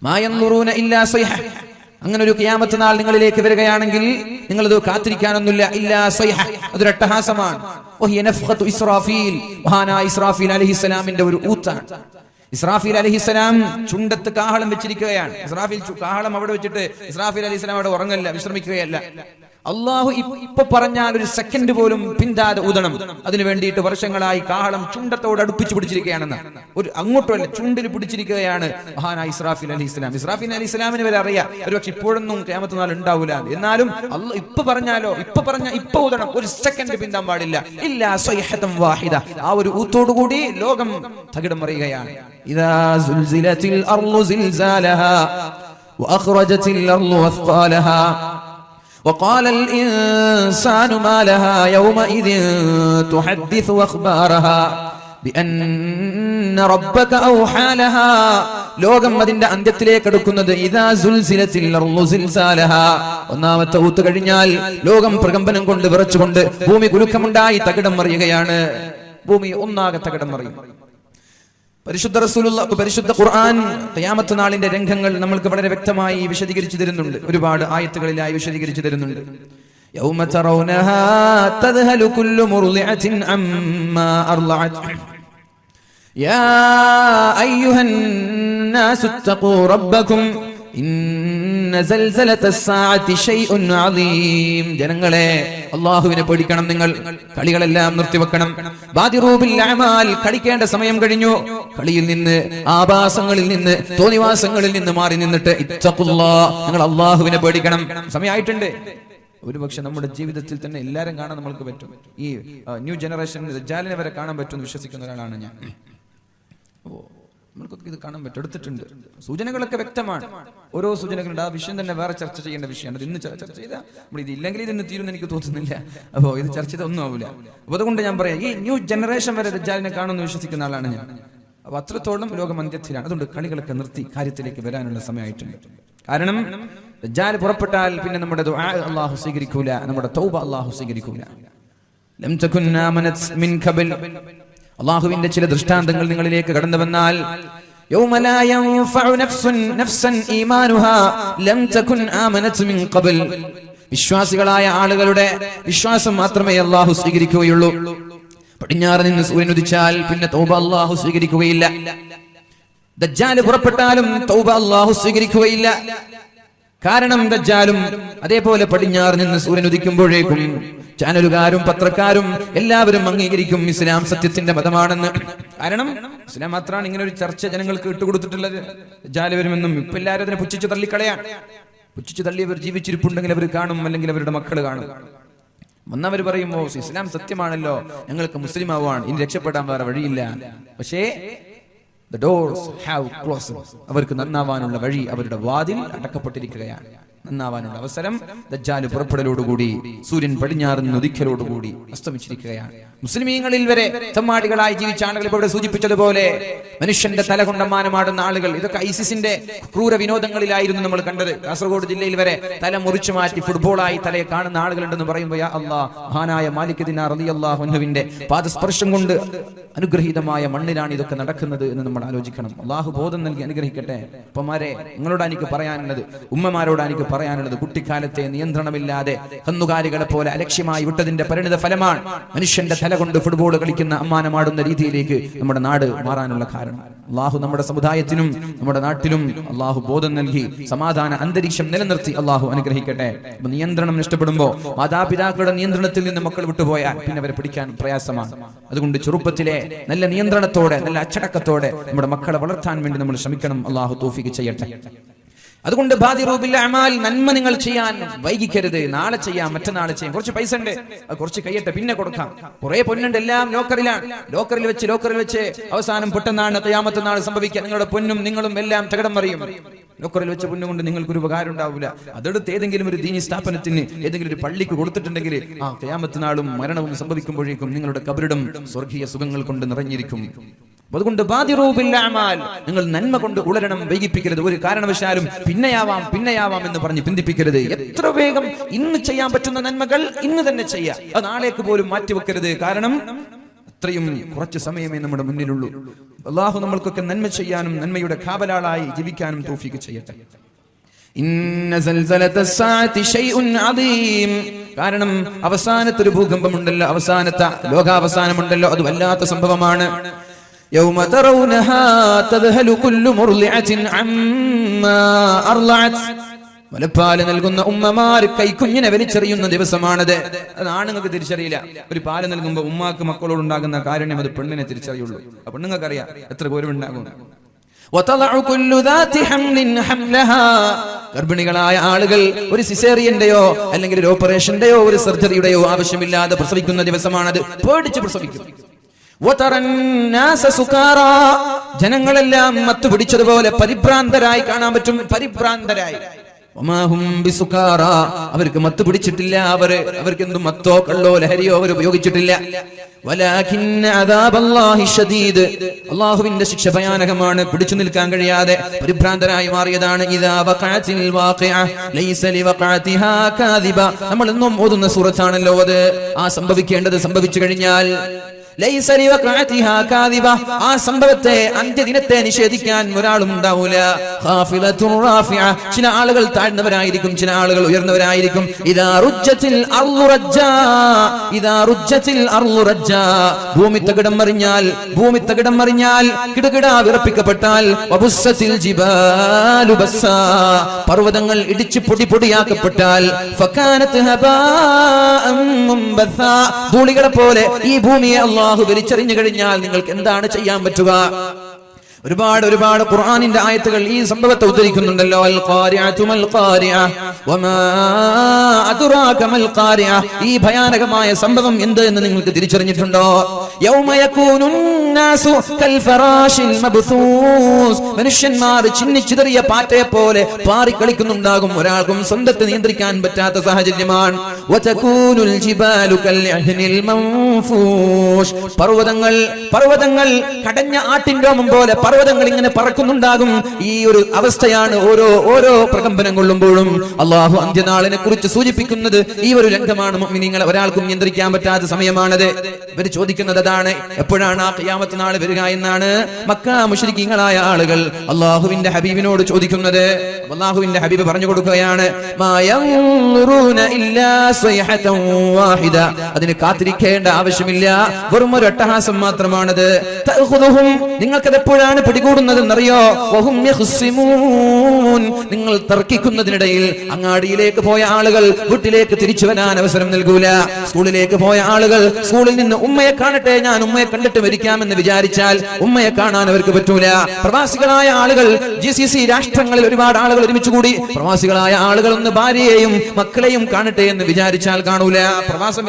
മാ യൻദുറൂന ഇല്ലാ സൈഹ, അങ്ങനെ ഒരു ഖിയാമത്ത് നാൾ നിങ്ങളിലേക്ക് വരികയാണെങ്കിൽ നിങ്ങളത് കാത്തിരിക്കാനൊന്നുമില്ല. ഇല്ലാ സൈഹ, അതൊരു അട്ടഹാസമാണ്. വഹിയ നഫ്ഖത്തു ഇസ്രാഫീൽ, മഹാനായ ഇസ്രാഫീൽ അലൈഹിസ്സലാമിന്റെ ഒരു ഊത്താണ്. ഇസ്രാഫീൽ അലൈഹിസ്സലാം ചുണ്ടത്ത് കാഹളം വെച്ചിരിക്കുകയാണ്. ഇസ്രാഫീൽ കാഹളം അവിടെ വെച്ചിട്ട് ഇസ്രാഫീൽ അലൈഹിസ്സലാം അവിടെ ഉറങ്ങല്ല, വിശ്രമിക്കുകയല്ല. അള്ളാഹു ഇപ്പൊ പറഞ്ഞാൽ ഒരു സെക്കൻഡ് പോലും പിന്താതെ ഊതണം. അതിനു വേണ്ടിയിട്ട് വർഷങ്ങളായി കാഹളം ചുണ്ടത്തോട് അടുപ്പിച്ച് പിടിച്ചിരിക്കുകയാണെന്ന്. ഒരു അങ്ങോട്ടുമല്ല, ചുണ്ടിൽ പിടിച്ചിരിക്കുകയാണ് മഹാനായ ഇസ്രാഫീൽ അലൈഹിസ്സലാം. ഇസ്രാഫീൽ അലൈഹിസ്സലാമിന് വരെ അറിയാം ഒരു പക്ഷെ ഇപ്പോഴൊന്നും ഖിയാമത്ത് നാൾ ഉണ്ടാവില്ല. എന്നാലും ഇപ്പൊ പറഞ്ഞാലോ, ഇപ്പൊ ഊതണം, ഒരു സെക്കൻഡ് പിന്താൻ പാടില്ല. ഇല്ലാ സൈഹതൻ വാഹിദ, ആ ഒരു ഊത്തോടുകൂടി ലോകം തകിടം മറിയുകയാണ്. ഇദാ സുൽസിലത്തിൽ അർളു സിൽസാലഹാ വഅഖ്റജത്തിൽ അർളു അസ്ഖാലഹാ وقال الإنسان ما لها يومئذ تحدث أخبارها بأن ربك أوحى لها. ലോകം അതിന്റെ അന്ത്യത്തിലേക്ക് അടുക്കുന്നത്. ഇദാ സുൽസിലത്തിൽ അർളു സിൽസാലഹാ, ഒന്നാമത്തെ ഊത്ത് കഴിഞ്ഞാൽ ലോകം പ്രകമ്പനം കൊണ്ട് വിറച്ചുകൊണ്ട് ഭൂമി കുലുക്കമുണ്ടായി തകിടം മറിയുകയാണ്. ഭൂമി ഒന്നാകെ തകിടം മറിയും. പരിശുദ്ധ റസൂലുള്ളാഹി പരിശുദ്ധ ഖുർആൻ ഖിയാമത്ത് നാളിന്റെ രംഗങ്ങൾ നമ്മൾക്ക് വളരെ വ്യക്തമായി വിശദീകരിച്ചു തരുന്നുണ്ട്. ഒരുപാട് ആയത്തുകളിലായി വിശദീകരിച്ചു തരുന്നുണ്ട്. യൗമ തറൗനഹാ തദ്ഹലു കുല്ലു മുർളിഅത്തിൻ അമ്മാ അർളഅത് യാ അയ്യുഹൻ നാസു തഖൂ റബ്ബകും ഇന്ന സൽസലത്തസ് സാഅത്തി ശൈഉൻ അളീം. ജനങ്ങളെ, അല്ലാഹുവിനെ പേടിക്കണം. നിങ്ങൾ കളികളെല്ലാം നിർത്തിവെക്കണം. ബാദിറൂ ബിൽ അമാൽ, കളിക്കേണ്ട സമയം കഴിഞ്ഞു. കളിയിൽ നിന്ന്, ആഭാസങ്ങളിൽ നിന്ന്, തോന്നിവാസങ്ങളിൽ നിന്ന് മാറി നിന്നിട്ട് ഇത്തഖുല്ലാഹ്, നിങ്ങൾ അല്ലാഹുവിനെ പേടിക്കണം. സമയമായിട്ടുണ്ട്. ഒരുപക്ഷെ നമ്മുടെ ജീവിതത്തിൽ തന്നെ എല്ലാവരും കാണാൻ നമ്മൾക്ക് പറ്റും. ഈ ന്യൂ ജനറേഷൻ ദജ്ജാലിനെ വരെ കാണാൻ പറ്റും എന്ന് വിശ്വസിക്കുന്ന ഒരാളാണ് ഞാൻ. നമ്മൾക്കൊക്കെ ഇത് കാണാൻ പറ്റും, എടുത്തിട്ടുണ്ട്. സൂചനകളൊക്കെ വ്യക്തമാണ്. ഓരോ സൂചനകളുണ്ട്. ആ വിഷയം തന്നെ വേറെ ചർച്ച ചെയ്യേണ്ട വിഷയമാണ്. ഇന്ന് ചർച്ച ചെയ്താൽ നമ്മൾ ഇത് ഇല്ലെങ്കിൽ ഇതിന്ന് തീരുമെന്ന് എനിക്ക് തോന്നുന്നില്ല. അപ്പോൾ ഇത് ചർച്ച ചെയ്ത ഒന്നും ആവില്ല. അപ്പോൾ അതുകൊണ്ട് ഞാൻ പറയാം, ഈ ന്യൂ ജനറേഷൻ വരെ ദജ്ജാലിനെ കാണുമെന്ന് വിശ്വസിക്കുന്ന ആളാണ് ഞാൻ. അപ്പോൾ അത്രത്തോളം ലോകം അന്ത്യത്തിലാണ്. അതുകൊണ്ട് കളികളൊക്കെ നിർത്തി കാര്യത്തിലേക്ക് വരാനുള്ള സമയമായിട്ടുണ്ട്. കാരണം ദജ്ജാൽ പുറപ്പെട്ടാൽ പിന്നെ നമ്മുടെ ദുആ അല്ലാഹു സ്വീകരിക്കൂല, നമ്മുടെ തൗബ അല്ലാഹു സ്വീകരിക്കൂല. ലം തകുൻ ആമനത് മിൻ ഖബൽ, അല്ലാഹുവിന്റെ ചില ദൃഷ്ടാന്തങ്ങൾ നിങ്ങളിലേക്ക് കടന്നു വന്നാൽ യൗമ ലാ യൻഫഉ നഫ്സൻ ഈമാനുഹാ ലം തകുൻ ആമനത് മിൻ ഖബൽ. വിശ്വാസികളായ ആളുകളുടെ വിശ്വാസം മാത്രമേ അല്ലാഹു സ്വീകരിക്കുകയുള്ളൂ. പടിഞ്ഞാറ് നിന്ന് സൂര്യൻ ഉദിച്ചാൽ പിന്നെ തൗബ അല്ലാഹു സ്വീകരിക്കുകയില്ല. ദജ്ജാൽ പുറപ്പെട്ടാലും തൗബ അല്ലാഹു സ്വീകരിക്കുകയില്ല. കാരണം ദജ്ജാലും അതേപോലെ പടിഞ്ഞാറ് നിന്ന് സൂര്യൻ ഉദിക്കുമ്പോഴേക്കും ചാനലുകാരും പത്രക്കാരും എല്ലാവരും അംഗീകരിക്കും ഇസ്ലാം സത്യത്തിന്റെ മതമാണെന്ന്. കാരണം ഇസ്ലാം മാത്രമാണ് ഇങ്ങനെ ഒരു ചർച്ച ജനങ്ങൾക്ക് ഇട്ടുകൊടുത്തിട്ടുള്ളത്. ദജ്ജാൽ വരുമെന്നും ഇപ്പൊ എല്ലാവരും അതിനെ പുച്ഛിച്ച് തള്ളിക്കളയാൻ. പുച്ഛിച്ച് തള്ളിയവർ ജീവിച്ചിരിപ്പുണ്ടെങ്കിൽ അവർ കാണും, അല്ലെങ്കിൽ അവരുടെ മക്കൾ കാണും. വന്നവർ പറയുമ്പോ ഇസ്ലാം സത്യമാണല്ലോ, ഞങ്ങൾക്ക് മുസ്ലിം ആവാൻ, ഇനി രക്ഷപ്പെടാൻ വേറെ വഴിയില്ല. പക്ഷേ the doors have closed. അവർക്ക് നന്നാവാനുള്ള വഴി, അവരുടെ വാതിൽ അടക്കപ്പെട്ടിരിക്കുകയാണ്. നന്നാവാനുള്ള അവസരം ദജ്ജാൽ പുറപ്പെടലോടുകൂടി, സൂര്യൻ പടിഞ്ഞാറ് ഉദിക്കലോടുകൂടി അസ്തമിച്ചിരിക്കുകയാണ്. മുസ്ലിമീങ്ങളിൽ വരെ തമ്മാടികളായി ജീവിച്ച ആളുകൾ ഇവിടെ സൂചിപ്പിച്ചതുപോലെ മനുഷ്യന്റെ തല കൊണ്ടമാനമാടുന്ന ആളുകൾ, ഇതൊക്കെ ഐസിസിന്റെ ക്രൂര വിനോദങ്ങളിലായിരുന്നു നമ്മൾ കണ്ടത്. കാസർഗോഡ് ജില്ലയിൽ വരെ തല മുറിച്ചു മാറ്റി ഫുട്ബോളായി തലയെ കാണുന്ന ആളുകളുണ്ടെന്ന് പറയുമ്പോൾ യാ അല്ലാഹ്, മഹാനായ മാലിക് ദിനാർ റളിയല്ലാഹു അൻഹുവിന്റെ പാദസ്പർശം കൊണ്ട് അനുഗ്രഹീതമായ മണ്ണിലാണ് ഇതൊക്കെ നടക്കുന്നത് എന്ന് നമ്മൾ ആലോചിക്കണം. അള്ളാഹു ബോധം നൽകി അനുഗ്രഹിക്കട്ടെ. ഉപ്പമാരെ, നിങ്ങളോട് എനിക്ക് പറയാനുള്ളത്, ഉമ്മമാരോട് എനിക്ക് പറയാനുള്ളത്, കുട്ടിക്കാലത്തെ നിയന്ത്രണമില്ലാതെ കന്നുകാലികളെ പോലെ അലക്ഷ്യമായി വിട്ടതിന്റെ പരിണിത ഫലമാണ് മനുഷ്യന്റെ തല കൊണ്ട് ഫുട്ബോൾ കളിക്കുന്ന അമ്മാനമാടുന്ന രീതിയിലേക്ക് നമ്മുടെ നാട് മാറാനുള്ള കാരണം. അള്ളാഹു നമ്മുടെ സമുദായത്തിനും നമ്മുടെ നാട്ടിലും അള്ളാഹു ബോധം നൽകി സമാധാന അന്തരീക്ഷം നിലനിർത്തി അള്ളാഹു അനുഗ്രഹിക്കട്ടെ. നിയന്ത്രണം നഷ്ടപ്പെടുമ്പോൾ, മാതാപിതാക്കളുടെ നിയന്ത്രണത്തിൽ നിന്ന് മക്കൾ വിട്ടുപോയാൽ പിന്നെ അവരെ പിടിക്കാൻ പ്രയാസമാണ്. അതുകൊണ്ട് ചെറുപ്പത്തിലെ നല്ല നിയന്ത്രണത്തോടെ, നല്ല അച്ചടക്കത്തോടെ നമ്മുടെ മക്കളെ വളർത്താൻ വേണ്ടി നമ്മൾ ശ്രമിക്കണം. അള്ളാഹു തൗഫീഖ് ചെയ്യട്ടെ. അതുകൊണ്ട് ബാദിറൂ ബിൽ അമാൽ, നന്മ നിങ്ങൾ ചെയ്യാൻ വൈകിക്കരുത്. നാളെ ചെയ്യാം, മറ്റന്നാൾ ചെയ്യാം. കുറച്ച് പൈസ ഉണ്ട്, കുറച്ച് കഴിയട്ടെ, പിന്നെ കൊടുക്കാം. കുറെ പൊന്നുണ്ട്, എല്ലാം ലോക്കറിലാണ്. ലോക്കറിൽ വെച്ച് അവസാനം പെട്ടെന്നാണ് ഖിയാമത്ത് നാൾ സംഭവിക്കുക. നിങ്ങളുടെ പൊന്നും നിങ്ങളും എല്ലാം തകിടം മറിയും. ലോക്കറിൽ വെച്ച പൊന്നുകൊണ്ട് നിങ്ങൾക്കൊരു ഉപകാരം ഉണ്ടാവില്ല. അതെടുത്ത് ഏതെങ്കിലും ഒരു ദീനി സ്ഥാപനത്തിന്, ഏതെങ്കിലും ഒരു പള്ളിക്ക് കൊടുത്തിട്ടുണ്ടെങ്കിൽ ആ ഖിയാമത്ത് നാളും മരണവും സംഭവിക്കുമ്പോഴേക്കും നിങ്ങളുടെ ഖബറിടം സ്വർഗീയ സുഖങ്ങൾ കൊണ്ട് നിറഞ്ഞിരിക്കും. അതുകൊണ്ട് ബാദിറൂ ബിൽ അമാൽ, നിങ്ങൾ നന്മ കൊണ്ട് ഉളരണം, വൈകിപ്പിക്കരുത്. ഒരു കാരണവശാലും പിന്നെയാവാം എന്ന് പറഞ്ഞ് പിന്തിപ്പിക്കരുത്. എത്ര വേഗം ഇന്ന് ചെയ്യാൻ പറ്റുന്ന നന്മകൾ ഇന്ന് തന്നെ ചെയ്യാം, അത് നാളേക്ക് പോലും മാറ്റിവെക്കരുത്. കാരണം ഇത്രയും കുറച്ച് സമയമേ നമ്മുടെ മുന്നിലുള്ളൂ. അല്ലാഹു നമ്മൾക്കൊക്കെ നന്മ ചെയ്യാനും നന്മയുടെ കാവലാളായി ജീവിക്കാനും തൗഫീഖ് ചെയ്യട്ടെ. ഇന്ന സൽസലത്തസ് സാഅതി ശൈഉൻ അദീം. കാരണം അവസാനത്തെ ഒരു ഭൂകമ്പമുണ്ടല്ലോ, അവസാനത്തെ ലോകാവസാനമുണ്ടല്ലോ, അത് വല്ലാത്ത സംഭവമാണ്. യൗമ തറൗനഹാ തദ്ഹലു കുല്ലു മുർളിഅത്തിൻ അമ്മാ അർളഅത്. മുലപ്പാല് നൽകുന്ന ഉമ്മമാർ കൈക്കുഞ്ഞിനെ വലിച്ചെറിയുന്ന ദിവസമാണത്. അത് ആണുങ്ങൾക്ക് തിരിച്ചറിയില്ല. ഒരു പാല് നൽകുമ്പോൾ ഉമ്മാക്ക് മക്കളോട് ഉണ്ടാകുന്ന കാരുണ്യം അത് പെണ്ണിനെ തിരിച്ചറിയുള്ളൂ. ആ പെണ്ണുങ്ങൾക്കറിയാം എത്ര ഗൗരവമുണ്ടാകും. ഗർഭിണികളായ ആളുകൾ ഒരു സിസേറിയന്റെയോ അല്ലെങ്കിൽ ഒരു ഓപ്പറേഷന്റെയോ ഒരു സർജറിയുടെയോ ആവശ്യമില്ലാതെ പ്രസവിക്കുന്ന ദിവസമാണത്. പേടിച്ച് പ്രസവിക്കും. ജനങ്ങളെല്ലാം മത്തു പിടിച്ചതുപോലെ പരിഭ്രാന്തരായി കാണാൻ പറ്റും. പരിഭ്രാന്തരായി. അവർക്ക് മത്ത് പിടിച്ചിട്ടില്ല. അവർക്ക് എന്തും മത്തോ കള്ളോ ലഹരിയോ അവർ ഉപയോഗിച്ചിട്ടില്ല. അല്ലാഹുവിന്റെ ശിക്ഷ ഭയാനകമാണ്. പിടിച്ചു നിൽക്കാൻ കഴിയാതെ പരിഭ്രാന്തരായി മാറിയതാണ്. നമ്മൾ എന്നും ഓതുന്ന സൂറത്താണല്ലോ അത്. ആ സംഭവിക്കേണ്ടത് സംഭവിച്ചു കഴിഞ്ഞാൽ ആ സംഭവത്തെ അന്ത്യദിനത്തെ നിഷേധിക്കാൻ ഒരാളും ഉണ്ടാവൂല. ചില ആളുകൾ താഴ്ന്നവരായിരിക്കും, ചില ആളുകൾ ഉയർന്നവരായിരിക്കും. ഭൂമി തകിടം മറിഞ്ഞാൽ കിടുകിടാ വിറപ്പിക്കപ്പെട്ടാൽ പർവ്വതങ്ങൾ ഇടിച്ച് പൊടിയാക്കപ്പെട്ടാൽ ധൂളികളെ പോലെ ഈ ഭൂമിയെ അല്ലാഹു വലിച്ചെറിഞ്ഞു കഴിഞ്ഞാൽ നിങ്ങൾക്ക് എന്താണ് ചെയ്യാൻ പറ്റുക? ഒരുപാട് ഖുർആനിന്റെ ആയത്തുകൾ ഈ സംഭവത്തെ ഉദ്ധരിക്കുന്നുണ്ടല്ലോ. ഈ ഭയാനകമായ സംഭവം എന്ത് എന്ന് നിങ്ങൾക്ക് തിരിച്ചറിഞ്ഞിട്ടുണ്ടോ? മനുഷ്യന്മാർ ചിന്നിച്ചിതറിയ പാറ്റയെ പോലെ പാറിക്കളിക്കുന്നുണ്ടാകും. ഒരാൾക്കും സ്വന്തത്തെ നിയന്ത്രിക്കാൻ പറ്റാത്ത സാഹചര്യമാണ്. പർവ്വതങ്ങൾ കടഞ്ഞ ആട്ടിൻരോമം പോലെ പർവ്വതങ്ങൾ ഇങ്ങനെ പറക്കുന്നുണ്ടാകും. ഈ ഒരു അവസ്ഥയാണ് ഓരോ പ്രകമ്പനം കൊള്ളുമ്പോഴും അല്ലാഹു അന്ത്യനാളിനെ കുറിച്ച് സൂചിപ്പിക്കുന്നത്. ഈ ഒരു രംഗമാണ് മുഅ്മിനീങ്ങളെ ഒരാൾക്കും നിയന്ത്രിക്കാൻ പറ്റാത്ത സമയമാണത്. ഇവർ ചോദിക്കുന്നത് അതാണ്, എപ്പോഴാണ് ആ ഖിയാമത്ത് നാൾ വരിക എന്നാണ് മക്ക മുശ്രിക്കീങ്ങളായ ആളുകൾ അല്ലാഹുവിന്റെ ഹബീബിനോട് ചോദിക്കുന്നത്. അല്ലാഹുവിന്റെ ഹബീബ് പറഞ്ഞു കൊടുക്കുകയാണ്, അതിന് കാത്തിരിക്കേണ്ട ആവശ്യമില്ല, വെറും ഒരു അട്ടഹാസം മാത്രമാണത്. നിങ്ങൾക്കത് എപ്പോഴാണ് പിടികൂടുന്നതെന്നറിയോ? നിങ്ങൾ തർക്കിക്കുന്നതിനിടയിൽ അങ്ങാടിയിലേക്ക് പോയ ആളുകൾ വീട്ടിലേക്ക് തിരിച്ചു വരാൻ അവസരം നൽകൂല. സ്കൂളിലേക്ക് പോയ ആളുകൾ സ്കൂളിൽ നിന്ന് ഉമ്മയെ കാണട്ടെ, ഞാൻ ഉമ്മയെ കണ്ടിട്ട് മരിക്കാമെന്ന് വിചാരിച്ചാൽ ഉമ്മയെ കാണാൻ അവർക്ക് പറ്റൂല. പ്രവാസികളായ ആളുകൾ GCC രാഷ്ട്രങ്ങളിൽ ഒരുപാട് ആളുകൾ ഒരുമിച്ച് കൂടി പ്രവാസികളായ ആളുകൾ ഒന്ന് ഭാര്യയെയും മക്കളെയും കാണട്ടെ എന്ന് വിചാരിച്ചാൽ കാണൂല. പ്രവാസം